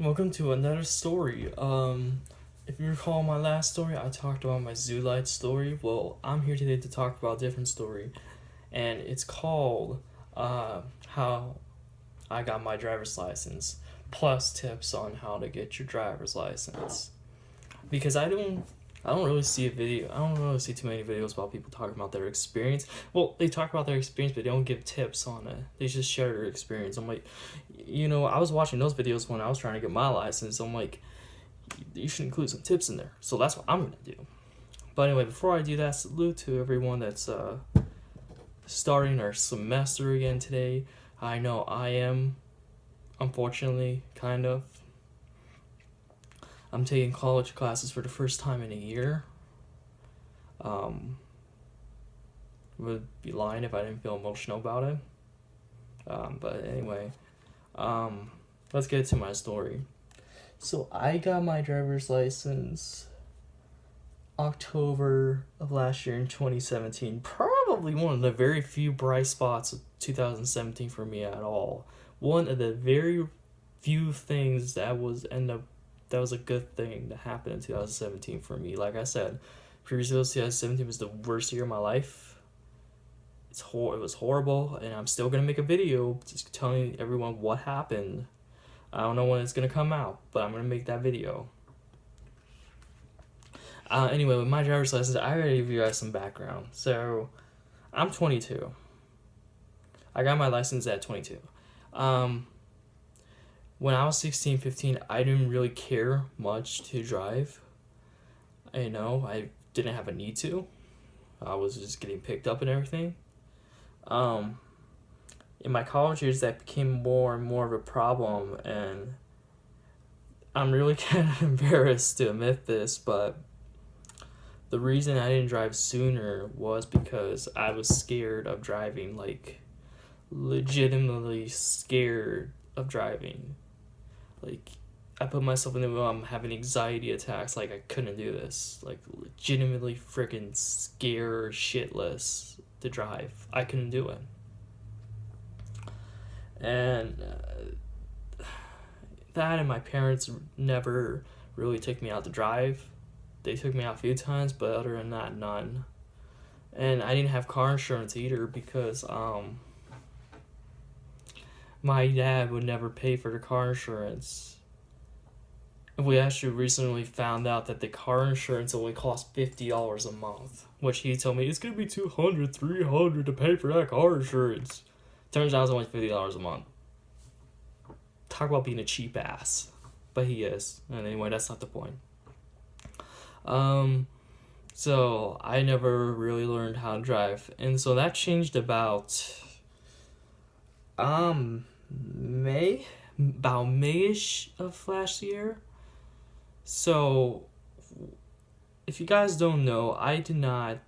Welcome to another story. If you recall my last story, I talked about my Zoo Light story. Well, I'm here today to talk about a different story, and it's called How I Got My Driver's License, plus tips on how to get your driver's license. Because I don't really see a video. I don't really see too many videos about people talking about their experience. Well, they talk about their experience, but they don't give tips on it. They just share their experience. I'm like, I was watching those videos when I was trying to get my license. I'm like, you should include some tips in there. So that's what I'm gonna do. But anyway, before I do that, salute to everyone that's starting our semester again today. I know I am, unfortunately, kind of. I'm taking college classes for the first time in a year. Would be lying if I didn't feel emotional about it. But anyway, let's get to my story. So I got my driver's license October of last year in 2017. Probably one of the very few bright spots of 2017 for me at all. One of the very few things that was a good thing that happened in 2017 for me. Like I said, previously 2017 was the worst year of my life. It was horrible, and I'm still gonna make a video just telling everyone what happened. I don't know when it's gonna come out, but I'm gonna make that video. Anyway, with my driver's license, I gotta give you guys some background. So, I'm 22. I got my license at 22. When I was 16, 15, I didn't really care much to drive. I didn't have a need to. I was just getting picked up and everything. In my college years, that became more and more of a problem, and I'm really kind of embarrassed to admit this, but the reason I didn't drive sooner was because I was scared of driving, like, legitimately scared of driving. Like, I put myself in the middle, I'm having anxiety attacks, like, I couldn't do this. Like, legitimately freaking scared shitless to drive. I couldn't do it. And that and my parents never really took me out to drive. They took me out a few times, but other than that, none. And I didn't have car insurance either because my dad would never pay for the car insurance. We actually recently found out that the car insurance only costs $50 a month, which he told me it's gonna be $200, $300 to pay for that car insurance. Turns out it's only $50 a month. Talk about being a cheap ass, but he is. And anyway, that's not the point. So I never really learned how to drive, and so that changed about Mayish of last year. So if you guys don't know, I did not.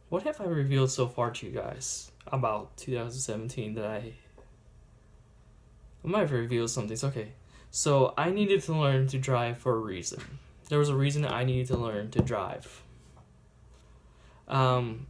What have I revealed so far to you guys about 2017 that I might have revealed something. It's okay. So I needed to learn to drive for a reason. There was a reason I needed to learn to drive. And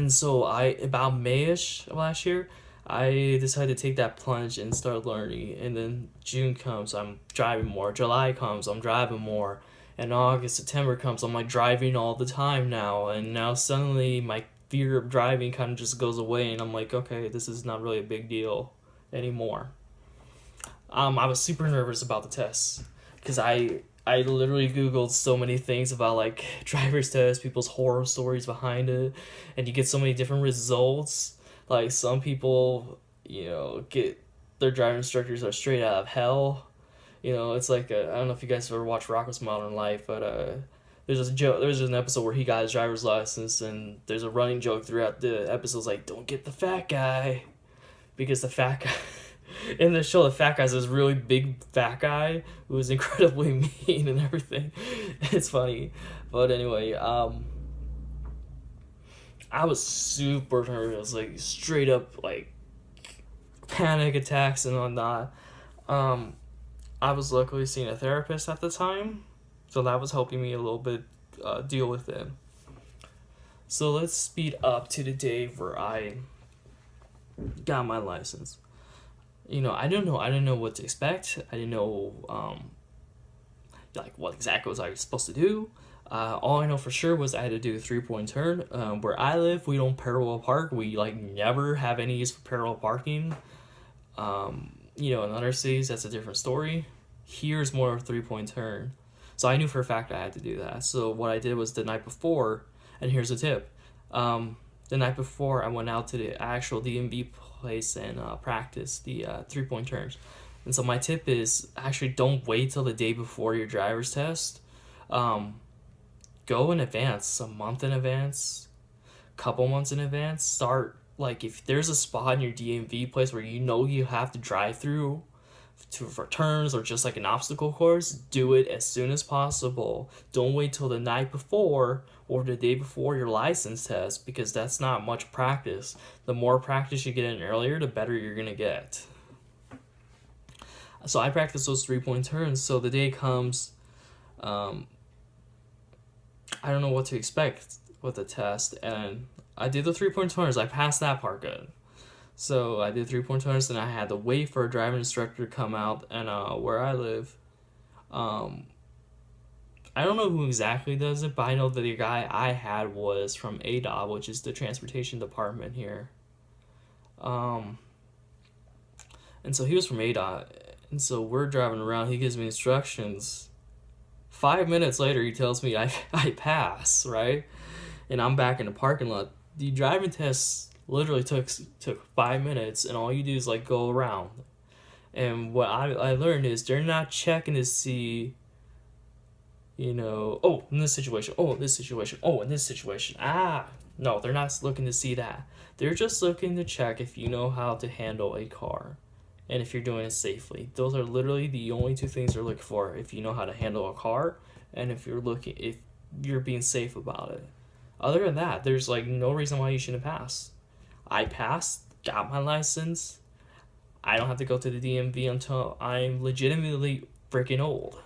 so about Mayish of last year, I decided to take that plunge and start learning. And then June comes, I'm driving more. July comes, I'm driving more. And August, September comes, I'm like driving all the time now. And now suddenly my fear of driving kind of just goes away. And I'm like, okay, this is not really a big deal anymore. I was super nervous about the tests because I literally Googled so many things about like driver's tests, people's horror stories behind it, and you get so many different results. Like some people, get their driving instructors are straight out of hell. It's like I don't know if you guys ever watched Rocko's Modern Life, but there's a joke. There's an episode where he got his driver's license, and there's a running joke throughout the episodes like, "Don't get the fat guy," because the fat guy. In the show, the fat guy's this really big fat guy who is incredibly mean and everything. It's funny. But anyway, I was super nervous, like straight up like panic attacks and whatnot. I was luckily seeing a therapist at the time, so that was helping me a little bit deal with it. So let's speed up to the day where I got my license. I didn't know what to expect. I didn't know like what exactly was I supposed to do. All I know for sure was I had to do a 3-point turn. Where I live, we don't parallel park. We like never have any use for parallel parking. In other cities, that's a different story. Here's more of a 3-point turn. So I knew for a fact I had to do that. So what I did was the night before, and here's a tip. The night before, I went out to the actual DMV place and practiced the 3-point turns. And so my tip is actually don't wait till the day before your driver's test. Go in advance, a month in advance, couple months in advance. Start, like, if there's a spot in your DMV place where you have to drive through for turns or just like an obstacle course, do it as soon as possible. Don't wait till the night before or the day before your license test, because that's not much practice. The more practice you get in earlier, the better you're gonna get. So I practice those 3-point turns. So the day comes, I don't know what to expect with the test, and I did the 3-point turns. I passed that part good. So I did 3-point turns, and I had to wait for a driving instructor to come out. And where I live, I don't know who exactly does it, but I know that the guy I had was from ADOT, which is the transportation department here. And so he was from ADOT, and so we're driving around. He gives me instructions. 5 minutes later, he tells me I pass, right? And I'm back in the parking lot. The driving test literally took 5 minutes, and all you do is like go around. And what I learned is they're not checking to see, in this situation, in this situation. No, they're not looking to see that. They're just looking to check if you know how to handle a car and if you're doing it safely. Those are literally the only two things they're looking for: if you know how to handle a car and if you're being safe about it. Other than that, there's like no reason why you shouldn't pass. I passed, got my license. I don't have to go to the DMV until I'm legitimately freaking old.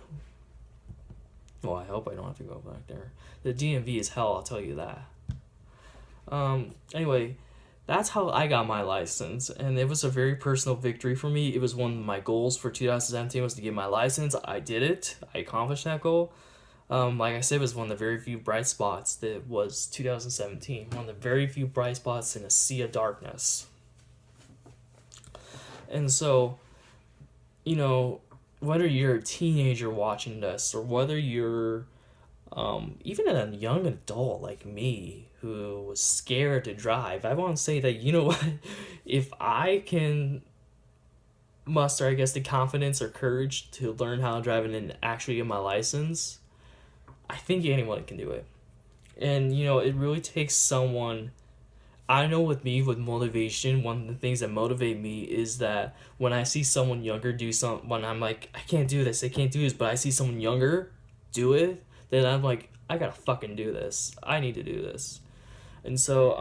Well, I hope I don't have to go back there. The DMV is hell, I'll tell you that. Anyway, that's how I got my license, and it was a very personal victory for me. It was one of my goals for 2017 was to get my license. I did it. I accomplished that goal. Like I said, it was one of the very few bright spots that was 2017. One of the very few bright spots in a sea of darkness. And so, whether you're a teenager watching this or whether you're even a young adult like me who was scared to drive, I want to say that, what? If I can muster, I guess, the confidence or courage to learn how to drive and then actually get my license, I think anyone can do it. And, it really takes someone. I know with me, with motivation, one of the things that motivate me is that when I see someone younger do something, when I'm like, I can't do this, but I see someone younger do it, then I'm like, I gotta fucking do this. I need to do this. And so,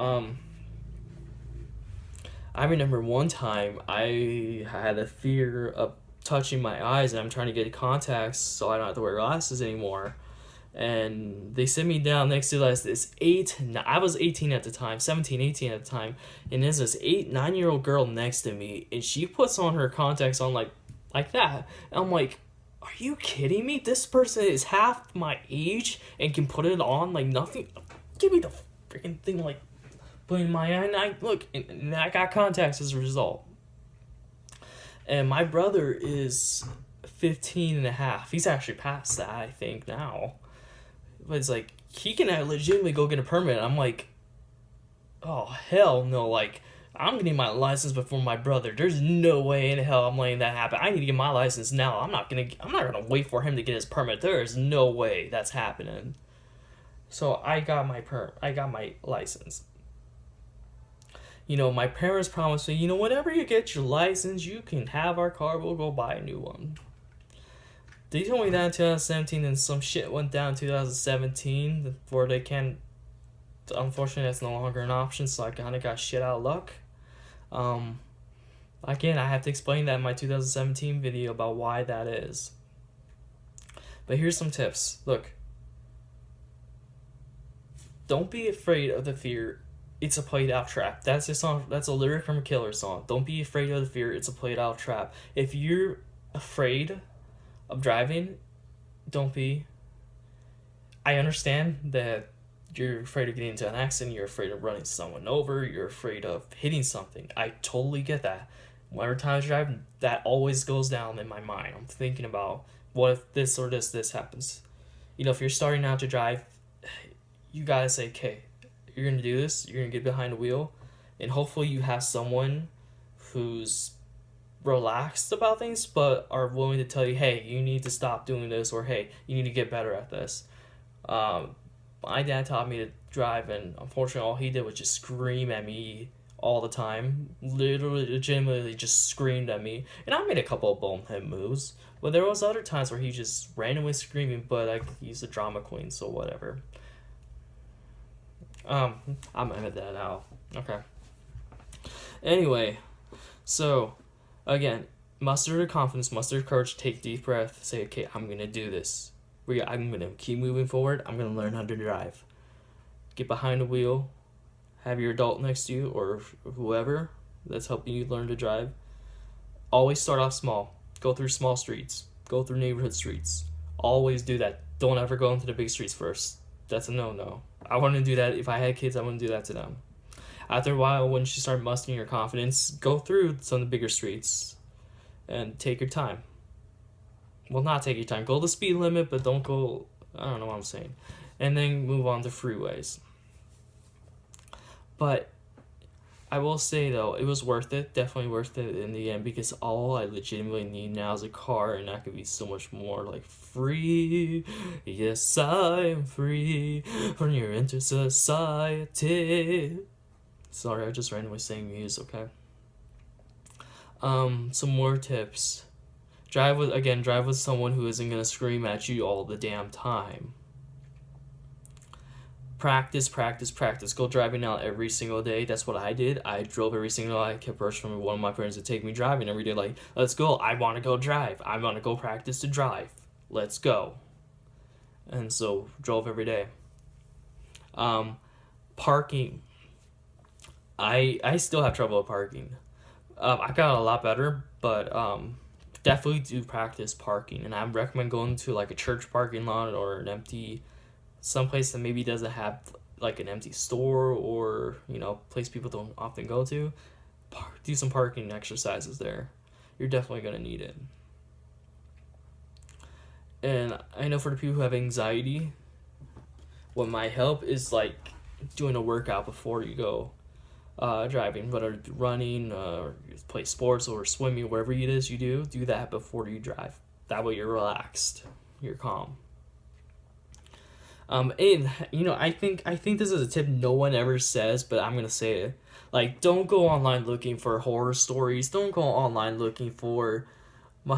I remember one time I had a fear of touching my eyes, and I'm trying to get contacts so I don't have to wear glasses anymore. And they sit me down next to I was 18 at the time, 17, 18 at the time, and there's this 9-year-old girl next to me, and she puts on her contacts on like that. And I'm like, are you kidding me? This person is half my age and can put it on like nothing. Give me the freaking thing, like, put in my eye, and I got contacts as a result. And my brother is 15 and a half. He's actually past that, I think, now. But it's like, he can legitimately go get a permit. I'm like, oh, hell no. Like, I'm getting my license before my brother. There's no way in hell I'm letting that happen. I need to get my license now. I'm not gonna wait for him to get his permit. There is no way that's happening. So I got my license. My parents promised me, whenever you get your license, you can have our car. We'll go buy a new one. They told me that in 2017, and some shit went down in 2017 where they can't. Unfortunately, that's no longer an option, so I kind of got shit out of luck. Again, I have to explain that in my 2017 video about why that is. But here's some tips. Look, don't be afraid of the fear It's a played out trap. That's a song. That's a lyric from a Killer song. Don't be afraid of the fear. It's a played out trap. If you're afraid of driving, don't be. I understand that you're afraid of getting into an accident. You're afraid of running someone over. You're afraid of hitting something. I totally get that. Whenever time I drive, that always goes down in my mind. I'm thinking about what if this or this happens. You know, if you're starting out to drive, you gotta say, okay, you're gonna do this. You're gonna get behind the wheel, and hopefully you have someone who's relaxed about things, but are willing to tell you, hey, you need to stop doing this, or hey, you need to get better at this. My dad taught me to drive, and unfortunately, all he did was just scream at me all the time. Literally, legitimately, just screamed at me. And I made a couple of bonehead moves, but there was other times where he just randomly screaming. But he's a drama queen, so whatever. I'm gonna edit that out. Okay. Anyway, so again, muster the confidence, muster the courage, take a deep breath, say, okay, I'm gonna do this. I'm gonna keep moving forward. I'm gonna learn how to drive. Get behind the wheel. Have your adult next to you or whoever that's helping you learn to drive. Always start off small. Go through small streets. Go through neighborhood streets. Always do that. Don't ever go into the big streets first. That's a no-no. I wouldn't do that. If I had kids, I wouldn't do that to them. After a while, once you start mustering your confidence, go through some of the bigger streets and take your time. Well, not take your time. Go the speed limit, but don't go... I don't know what I'm saying. And then move on to freeways. But I will say, though, it was worth it. Definitely worth it in the end, because all I legitimately need now is a car, and that could be so much more, like, free. Yes, I am free from your inner society. Sorry, I just randomly sang Muse, okay? Some more tips. Drive with someone who isn't gonna scream at you all the damn time. Practice. Go driving out every single day. That's what I did. I drove every single day. I kept pushing one of my parents to take me driving every day. Like, let's go. I want to go drive. I want to go practice to drive. Let's go. And so drove every day. Parking. I still have trouble with parking. I got a lot better, but definitely do practice parking. And I recommend going to like a church parking lot or an empty, someplace that maybe doesn't have like an empty store, or place people don't often go to. Do some parking exercises there. You're definitely gonna need it. And I know for the people who have anxiety, what might help is like doing a workout before you go driving, whether running, or play sports or swimming, whatever it is you do that before you drive. That way you're relaxed, you're calm. And I think this is a tip no one ever says, but I'm gonna say it. Like, don't go online looking for horror stories. Don't go online looking for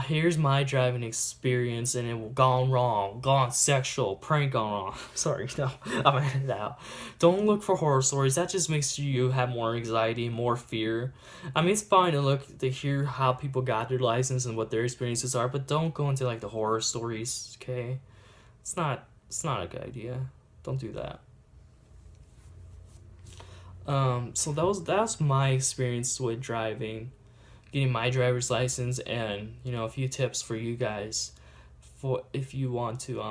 here's my driving experience and it gone sexual, prank gone wrong. Sorry, no, I'm gonna edit that out. Don't look for horror stories. That just makes you have more anxiety, more fear. I mean, it's fine to hear how people got their license and what their experiences are, but don't go into like the horror stories, okay? It's not a good idea. Don't do that. So that was my experience with driving, getting my driver's license, and a few tips for you guys for if you want to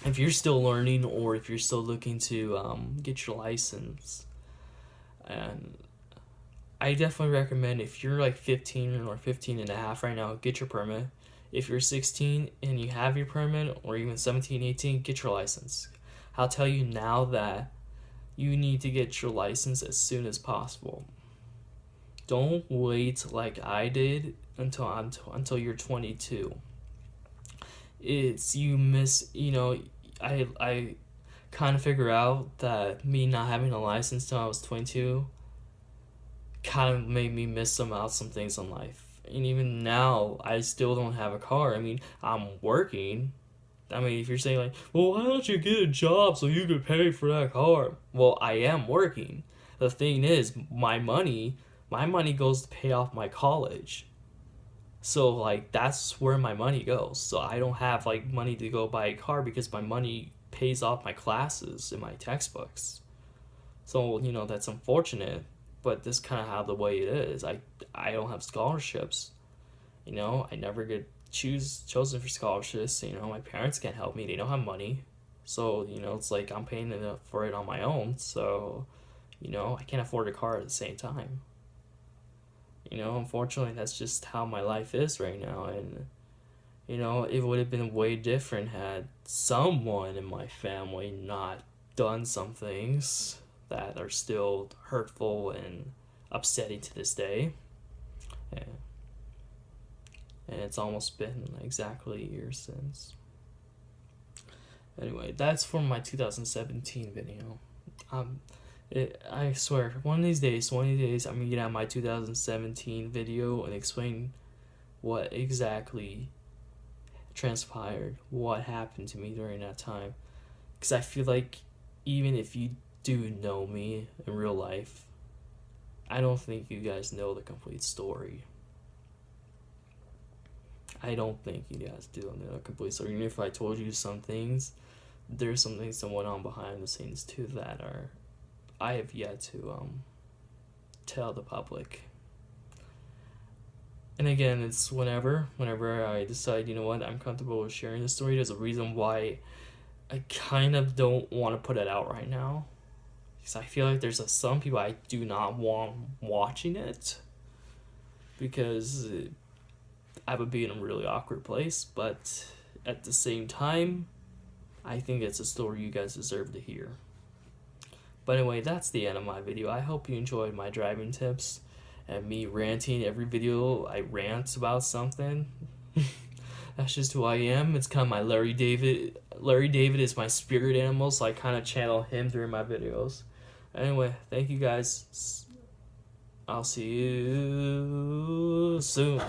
if you're still learning, or if you're still looking to get your license. And I definitely recommend, if you're like 15 or 15 and a half right now, get your permit. If you're 16 and you have your permit, or even 17, 18, get your license. I'll tell you now that you need to get your license as soon as possible. Don't wait like I did until you're 22. I kind of figure out that me not having a license till I was 22 kind of made me miss some things in life. And even now, I still don't have a car. I mean, I'm working. I mean, if you're saying like, well, why don't you get a job so you could pay for that car? Well, I am working. The thing is, my money goes to pay off my college. So, like, that's where my money goes. So I don't have, like, money to go buy a car because my money pays off my classes and my textbooks. So, that's unfortunate, but this kind of how the way it is. I don't have scholarships. I never get chosen for scholarships. My parents can't help me. They don't have money. So, it's like I'm paying for it on my own. So, I can't afford a car at the same time. Unfortunately, that's just how my life is right now. And, it would have been way different had someone in my family not done some things that are still hurtful and upsetting to this day. And, it's almost been exactly a year since. Anyway, that's for my 2017 video. I swear, one of these days, I'm gonna get out my 2017 video and explain what exactly transpired, what happened to me during that time. Because I feel like even if you do know me in real life, I don't think you guys know the complete story. I don't think you guys do know the complete story. Even if I told you some things, there's some things that went on behind the scenes too that I have yet to tell the public. And again, it's whenever I decide, I'm comfortable with sharing the story. There's a reason why I kind of don't want to put it out right now, because I feel like there's some people I do not want watching it, because I would be in a really awkward place. But at the same time, I think it's a story you guys deserve to hear. But anyway, that's the end of my video. I hope you enjoyed my driving tips and me ranting. Every video I rant about something. That's just who I am. It's kind of my Larry David. Larry David is my spirit animal, so I kind of channel him during my videos. Anyway, thank you guys. I'll see you soon.